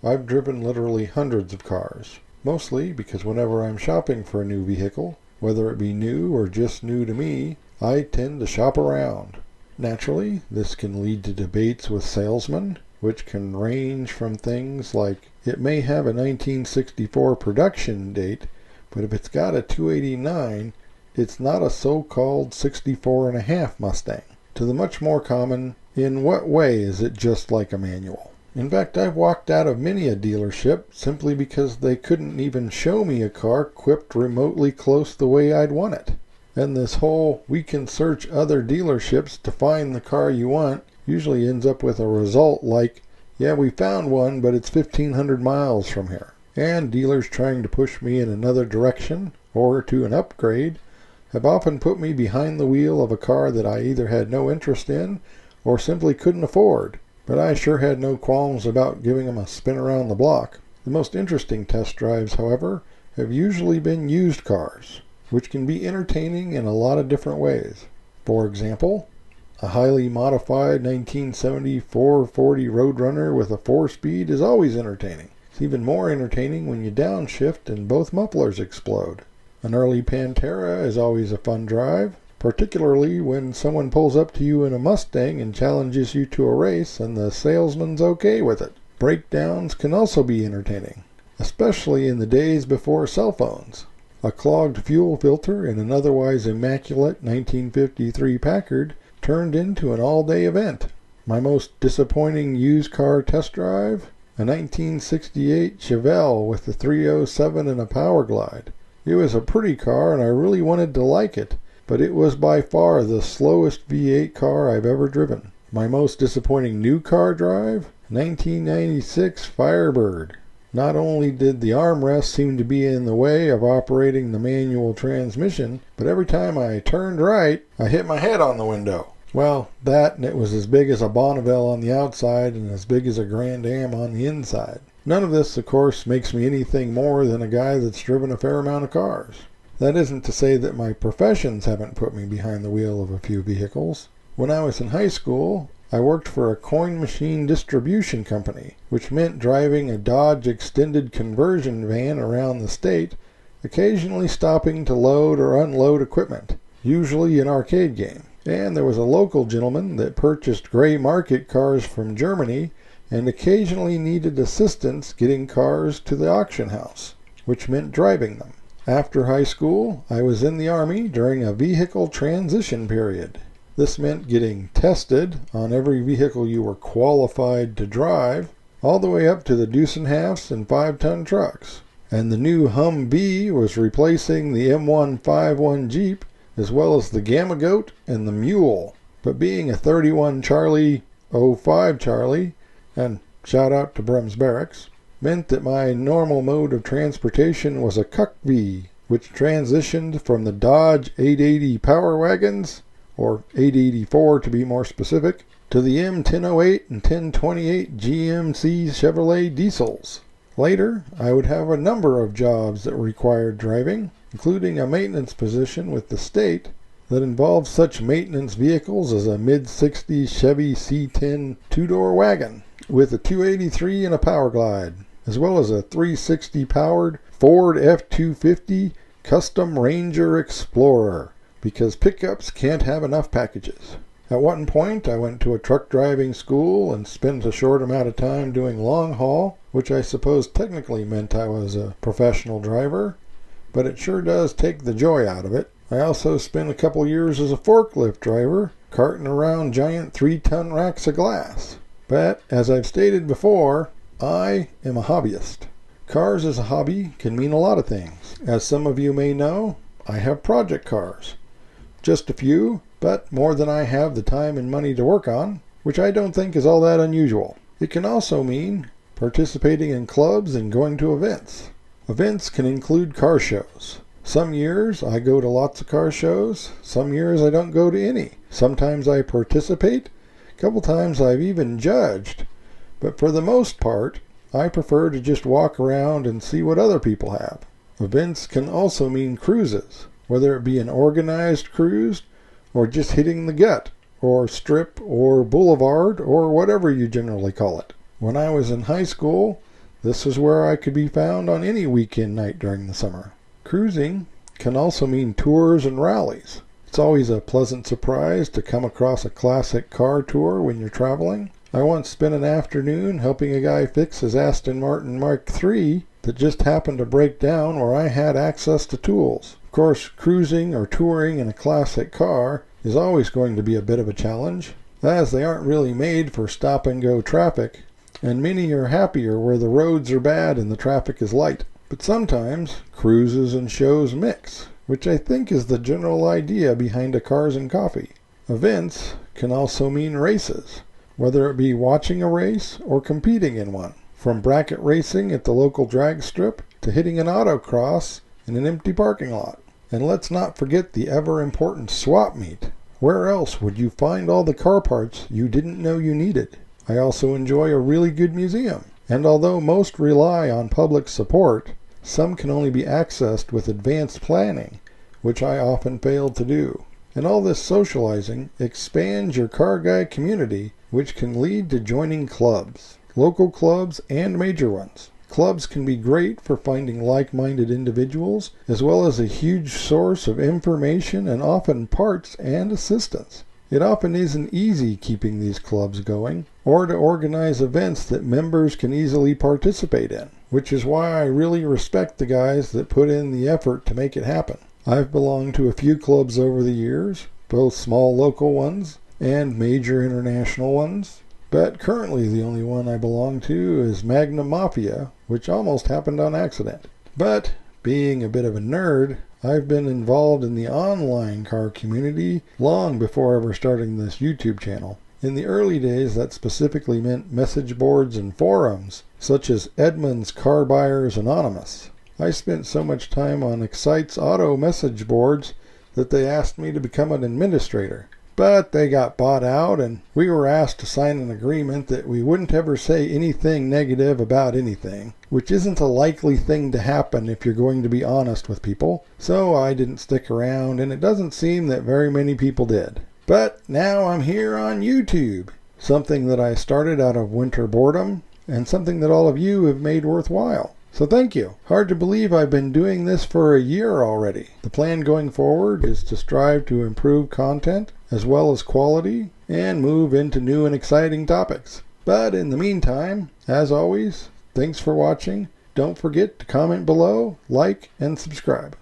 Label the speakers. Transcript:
Speaker 1: I've driven literally hundreds of cars, mostly because whenever I'm shopping for a new vehicle, whether it be new or just new to me, I tend to shop around. Naturally, this can lead to debates with salesmen, which can range from things like it may have a 1964 production date, but if it's got a 289, it's not a so-called 64 and a half Mustang, to the much more common, in what way is it just like a manual? In fact, I've walked out of many a dealership simply because they couldn't even show me a car equipped remotely close the way I'd want it. And this whole we can search other dealerships to find the car you want usually ends up with a result like, yeah, we found one, but it's 1,500 miles from here. And dealers trying to push me in another direction or to an upgrade have often put me behind the wheel of a car that I either had no interest in or simply couldn't afford. But I sure had no qualms about giving them a spin around the block. The most interesting test drives, however, have usually been used cars, which can be entertaining in a lot of different ways. For example, a highly modified 1970 440 Roadrunner with a 4-speed is always entertaining. It's even more entertaining when you downshift and both mufflers explode. An early Pantera is always a fun drive, particularly when someone pulls up to you in a Mustang and challenges you to a race and the salesman's okay with it. Breakdowns can also be entertaining, especially in the days before cell phones. A clogged fuel filter in an otherwise immaculate 1953 Packard turned into an all-day event. My most disappointing used car test drive? A 1968 Chevelle with a 307 and a Power Glide. It was a pretty car and I really wanted to like it, but it was by far the slowest V8 car I've ever driven. My most disappointing new car drive? 1996 Firebird. Not only did the armrest seem to be in the way of operating the manual transmission, but every time I turned right, I hit my head on the window. Well, that, and it was as big as a Bonneville on the outside and as big as a Grand Am on the inside. None of this, of course, makes me anything more than a guy that's driven a fair amount of cars. That isn't to say that my professions haven't put me behind the wheel of a few vehicles. When I was in high school, I worked for a coin machine distribution company, which meant driving a Dodge extended conversion van around the state, occasionally stopping to load or unload equipment, usually an arcade game. And there was a local gentleman that purchased gray market cars from Germany and occasionally needed assistance getting cars to the auction house, which meant driving them. After high school, I was in the Army during a vehicle transition period. This meant getting tested on every vehicle you were qualified to drive, all the way up to the deuce and halves and 5-ton trucks. And the new Humvee was replacing the M151 Jeep, as well as the Gamma Goat and the Mule. But being a 31 Charlie, 05 Charlie, and shout out to Brums Barracks, meant that my normal mode of transportation was a Cuck-V, which transitioned from the Dodge 880 Power Wagons, or 884 to be more specific, to the M1008 and 1028 GMC Chevrolet diesels. Later, I would have a number of jobs that required driving, including a maintenance position with the state that involved such maintenance vehicles as a mid-60s Chevy C10 two-door wagon with a 283 and a Power Glide, as well as a 360-powered Ford F-250 Custom Ranger Explorer, because pickups can't have enough packages. At one point, I went to a truck driving school and spent a short amount of time doing long haul, which I suppose technically meant I was a professional driver, but it sure does take the joy out of it. I also spent a couple years as a forklift driver, carting around giant 3-ton racks of glass. But, as I've stated before, I am a hobbyist. Cars as a hobby can mean a lot of things. As some of you may know, I have project cars. Just a few, but more than I have the time and money to work on, which I don't think is all that unusual. It can also mean participating in clubs and going to events. Events can include car shows. Some years I go to lots of car shows, some years I don't go to any. Sometimes I participate, a couple times I've even judged, but for the most part, I prefer to just walk around and see what other people have. Events can also mean cruises, whether it be an organized cruise or just hitting the gut, or strip, or boulevard, or whatever you generally call it. When I was in high school, This is where I could be found on any weekend night during the summer. Cruising can also mean tours and rallies. It's always a pleasant surprise to come across a classic car tour when you're traveling. I once spent an afternoon helping a guy fix his Aston Martin Mark III that just happened to break down where I had access to tools. Of course, cruising or touring in a classic car is always going to be a bit of a challenge, as they aren't really made for stop-and-go traffic, and many are happier where the roads are bad and the traffic is light. But sometimes cruises and shows mix, which I think is the general idea behind a Cars and Coffee. Events can also mean races, whether it be watching a race or competing in one. From bracket racing at the local drag strip to hitting an autocross in an empty parking lot. And let's not forget the ever-important swap meet. Where else would you find all the car parts you didn't know you needed? I also enjoy a really good museum. And although most rely on public support, some can only be accessed with advanced planning, which I often fail to do. And all this socializing expands your car guy community, which can lead to joining clubs, local clubs and major ones. Clubs can be great for finding like-minded individuals, as well as a huge source of information and often parts and assistance. It often isn't easy keeping these clubs going, or to organize events that members can easily participate in, which is why I really respect the guys that put in the effort to make it happen. I've belonged to a few clubs over the years, both small local ones and major international ones, but currently the only one I belong to is Magnum Mafia, which almost happened on accident. But, being a bit of a nerd, I've been involved in the online car community long before ever starting this YouTube channel. In the early days, that specifically meant message boards and forums, such as Edmund's Car Buyers Anonymous. I spent so much time on Excite's auto message boards that they asked me to become an administrator. But they got bought out, and we were asked to sign an agreement that we wouldn't ever say anything negative about anything, which isn't a likely thing to happen if you're going to be honest with people. So I didn't stick around, and it doesn't seem that very many people did. But now I'm here on YouTube, something that I started out of winter boredom, and something that all of you have made worthwhile. So thank you. Hard to believe I've been doing this for a year already. The plan going forward is to strive to improve content as well as quality and move into new and exciting topics. But in the meantime, as always, thanks for watching. Don't forget to comment below, like, and subscribe.